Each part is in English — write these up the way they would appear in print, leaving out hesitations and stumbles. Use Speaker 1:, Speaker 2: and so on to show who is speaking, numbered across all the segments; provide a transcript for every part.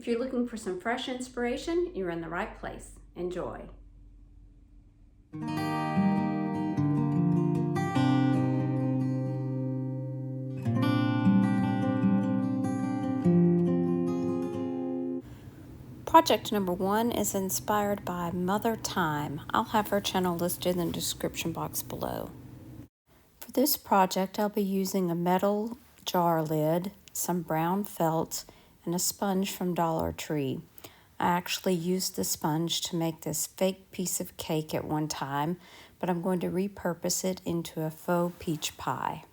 Speaker 1: If you're looking for some fresh inspiration, you're in the right place. Enjoy. Project number 1 is inspired by Mother Time. I'll have her channel listed in the description box below. For this project, I'll be using a metal jar lid, some brown felt, and a sponge from Dollar Tree. I actually used the sponge to make this fake piece of cake at one time, but I'm going to repurpose it into a faux peach pie.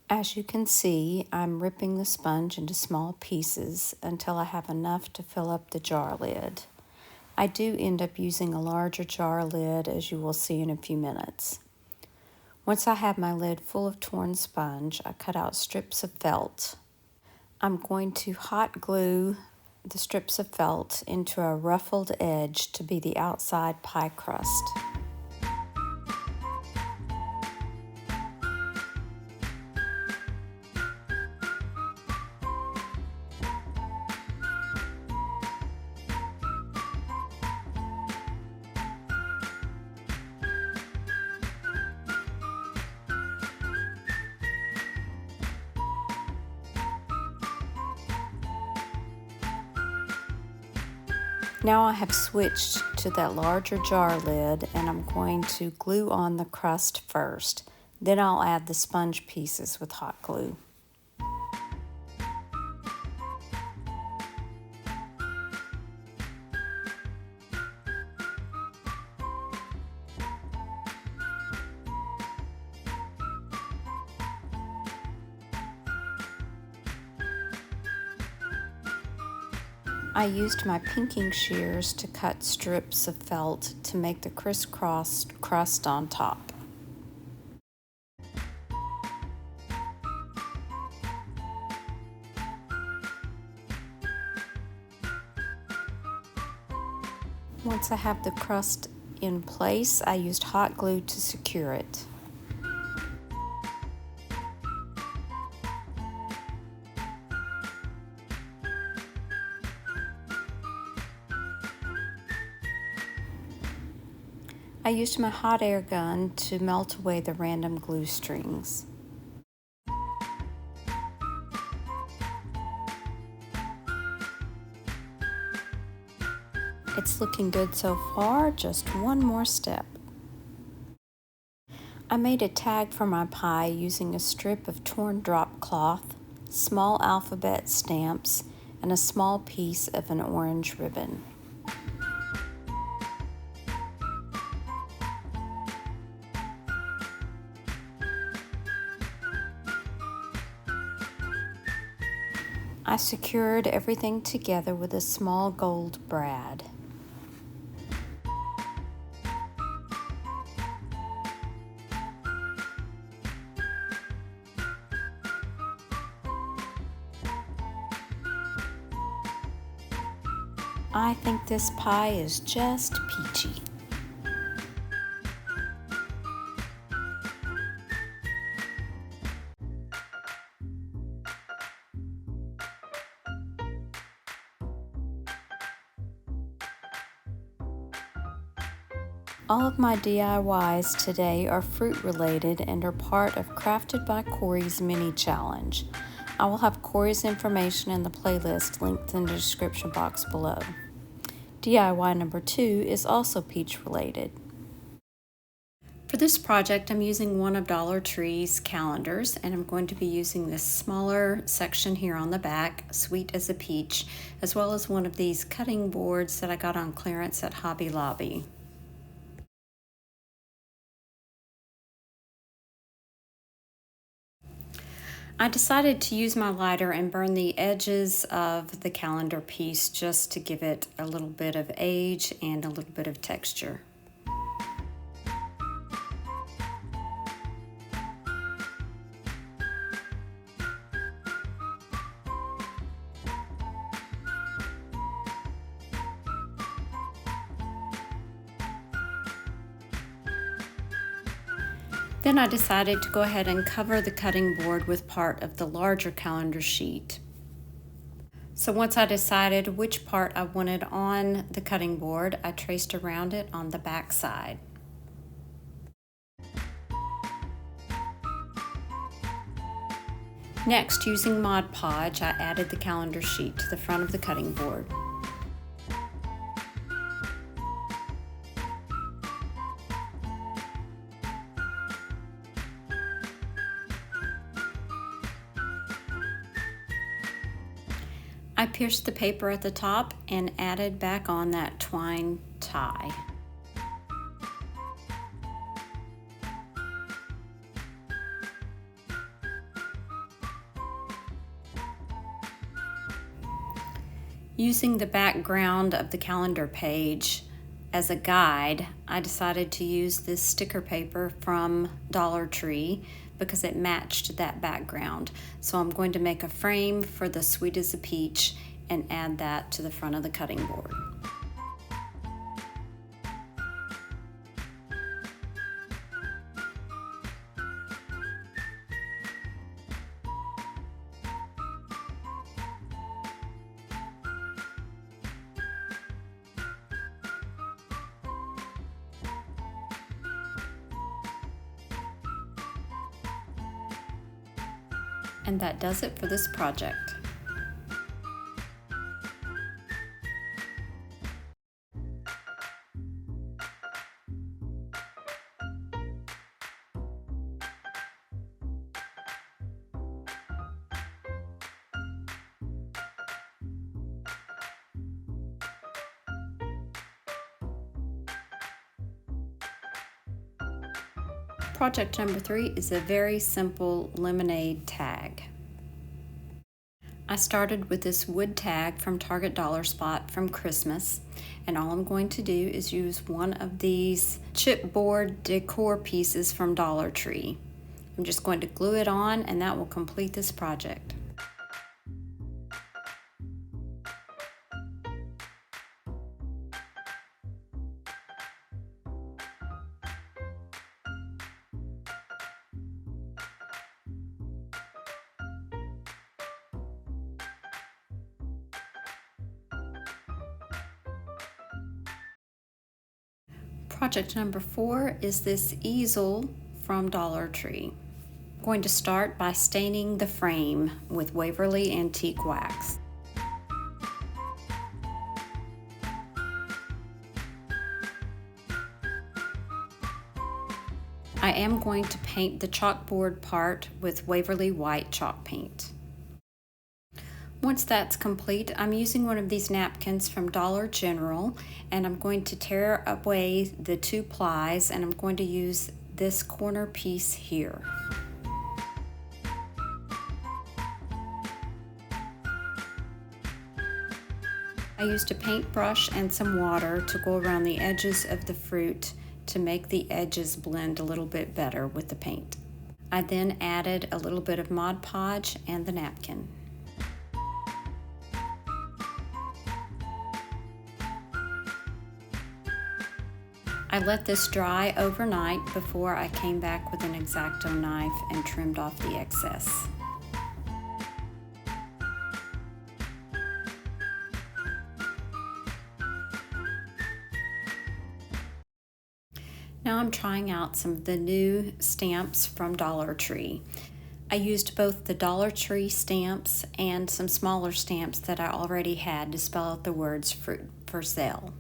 Speaker 1: As you can see, I'm ripping the sponge into small pieces until I have enough to fill up the jar lid. I do end up using a larger jar lid, as you will see in a few minutes. Once I have my lid full of torn sponge, I cut out strips of felt. I'm going to hot glue the strips of felt into a ruffled edge to be the outside pie crust. Now I have switched to that larger jar lid, and I'm going to glue on the crust first. Then I'll add the sponge pieces with hot glue. I used my pinking shears to cut strips of felt to make the crisscross crust on top. Once I have the crust in place, I used hot glue to secure it. I used my hot air gun to melt away the random glue strings. It's looking good so far, just one more step. I made a tag for my pie using a strip of torn drop cloth, small alphabet stamps, and a small piece of an orange ribbon. I secured everything together with a small gold brad. I think this pie is just peachy. All of my DIYs today are fruit related and are part of Crafted by Corey's mini challenge. I will have Corey's information in the playlist linked in the description box below. DIY number 2 is also peach related. For this project, I'm using one of Dollar Tree's calendars, and I'm going to be using this smaller section here on the back, Sweet as a Peach, as well as one of these cutting boards that I got on clearance at Hobby Lobby. I decided to use my lighter and burn the edges of the calendar piece just to give it a little bit of age and a little bit of texture. Then I decided to go ahead and cover the cutting board with part of the larger calendar sheet. So once I decided which part I wanted on the cutting board, I traced around it on the back side. Next, using Mod Podge, I added the calendar sheet to the front of the cutting board. I pierced the paper at the top and added back on that twine tie. Using the background of the calendar page as a guide, I decided to use this sticker paper from Dollar Tree because it matched that background. So I'm going to make a frame for the Sweet as a Peach and add that to the front of the cutting board. And that does it for this project. Project number 3 is a very simple lemonade tag. I started with this wood tag from Target Dollar Spot from Christmas, and all I'm going to do is use one of these chipboard decor pieces from Dollar Tree. I'm just going to glue it on, and that will complete this project. Project number 4 is this easel from Dollar Tree. I'm going to start by staining the frame with Waverly Antique Wax. I am going to paint the chalkboard part with Waverly White chalk paint. Once that's complete, I'm using one of these napkins from Dollar General, and I'm going to tear away the 2 plies, and I'm going to use this corner piece here. I used a paintbrush and some water to go around the edges of the fruit to make the edges blend a little bit better with the paint. I then added a little bit of Mod Podge and the napkin. I let this dry overnight before I came back with an X-Acto knife and trimmed off the excess. Now I'm trying out some of the new stamps from Dollar Tree. I used both the Dollar Tree stamps and some smaller stamps that I already had to spell out the words "fruit for sale."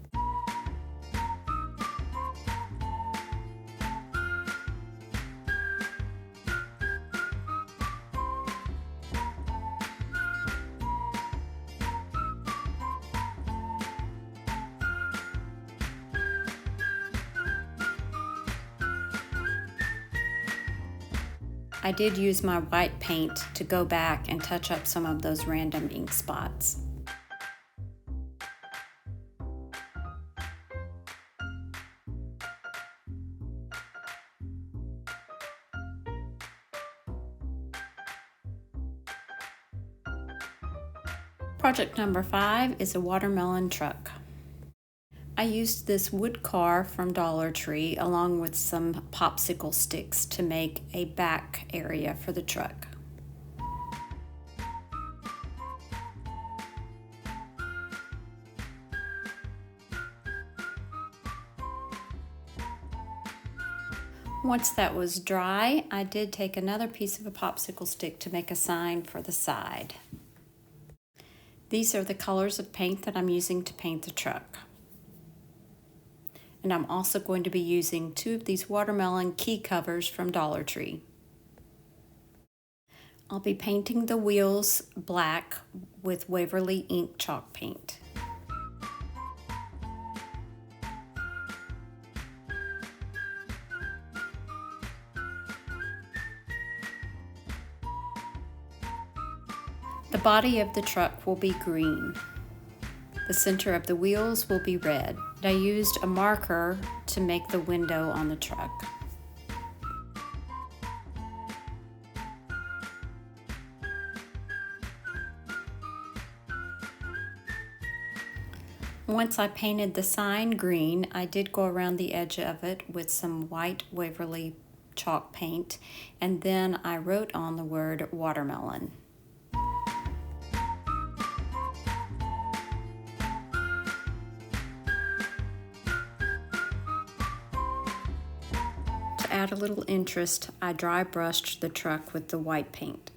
Speaker 1: I did use my white paint to go back and touch up some of those random ink spots. Project number 5 is a watermelon truck. I used this wood car from Dollar Tree along with some popsicle sticks to make a back area for the truck. Once that was dry, I did take another piece of a popsicle stick to make a sign for the side. These are the colors of paint that I'm using to paint the truck. And I'm also going to be using 2 of these watermelon key covers from Dollar Tree. I'll be painting the wheels black with Waverly ink chalk paint. The body of the truck will be green. The center of the wheels will be red. I used a marker to make the window on the truck. Once I painted the sign green, I did go around the edge of it with some white Waverly chalk paint, and then I wrote on the word watermelon. To add a little interest, I dry brushed the truck with the white paint.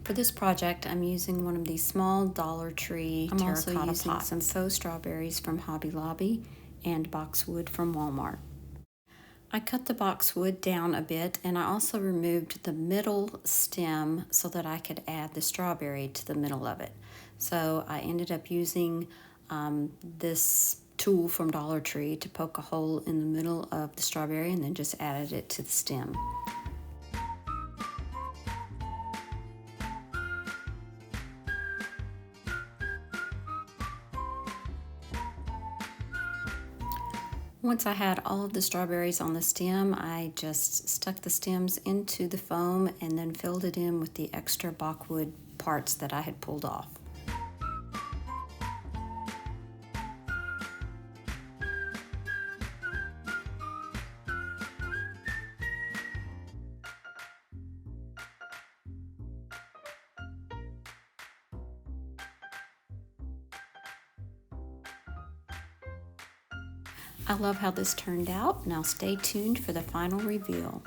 Speaker 1: For this project, I'm using one of these small Dollar Tree terracotta pots. I'm also using some faux strawberries from Hobby Lobby and boxwood from Walmart. I cut the boxwood down a bit, and I also removed the middle stem so that I could add the strawberry to the middle of it. So I ended up using this tool from Dollar Tree to poke a hole in the middle of the strawberry and then just added it to the stem. Once I had all of the strawberries on the stem, I just stuck the stems into the foam and then filled it in with the extra boxwood parts that I had pulled off. I love how this turned out. Now stay tuned for the final reveal.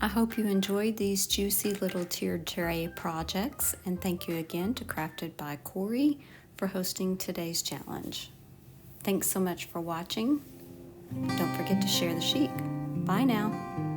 Speaker 1: I hope you enjoyed these juicy little tiered tray projects, and thank you again to Crafted by Corey for hosting today's challenge. Thanks so much for watching. Don't forget to share the sheet. Bye now.